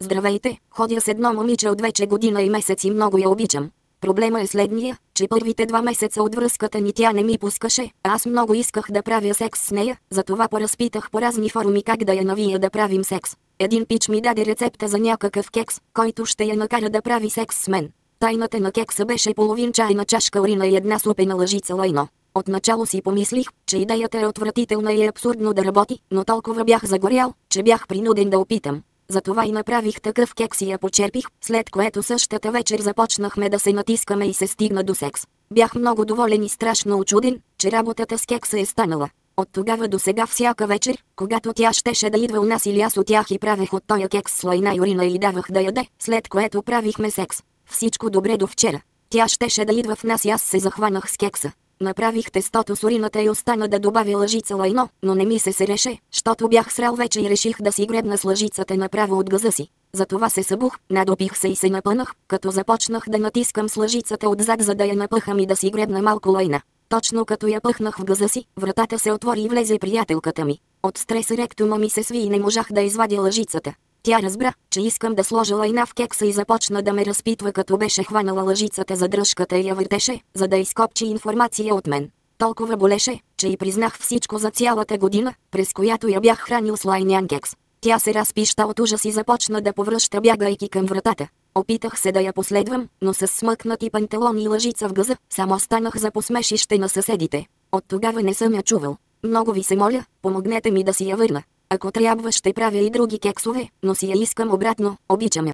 Здравейте, ходя с едно момиче от вече година и месец и много я обичам. Проблема е следния, че първите 2 месеца от връзката ни тя не ми пускаше, а аз много исках да правя секс с нея, затова поразпитах по разни форуми как да я навия да правим секс. Един пич ми даде рецепта за някакъв кекс, който ще я накара да прави секс с мен. Тайната на кекса беше половин чайна чашка урина и една супена лъжица лайно. Отначало си помислих, че идеята е отвратителна и е абсурдно да работи, но толкова бях загорял, че бях принуден да опитам. Затова и направих такъв кекс и я почерпих, след което същата вечер започнахме да се натискаме и се стигна до секс. Бях много доволен и страшно учуден, че работата с кекса е станала. От тогава до сега всяка вечер, когато тя щеше да идва у нас или аз от тях и правех от тоя кекс с лайна и урина и давах да яде, след което правихме секс. Всичко добре до вчера. Тя щеше да идва в нас и аз се захванах с кекса. Направих тестото с урината и остана да добавя лъжица лайно, но не ми се сереше, щото бях срал вече и реших да си гребна с лъжицата направо от газа си. Затова се събух, надопих се и се напънах, като започнах да натискам с лъжицата отзад, за да я напъхам и да си гребна малко лайна. Точно като я пъхнах в газа си, вратата се отвори и влезе приятелката ми. От стрес ректума ми се сви и не можах да извадя лъжицата. Тя разбра, че искам да сложа лайна в кекса и започна да ме разпитва, като беше хванала лъжицата за дръжката и я въртеше, за да изкопчи информация от мен. Толкова болеше, че и признах всичко за цялата година, през която я бях хранил с лайнян кекс. Тя се разпища от ужас и започна да повръща, бягайки към вратата. Опитах се да я последвам, но с смъкнати панталони и лъжица в газа, само станах за посмешище на съседите. От тогава не съм я чувал. Много ви се моля, помогнете ми да си я върна. Ако трябва, ще правя и други кексове, но си я искам обратно, обичам я.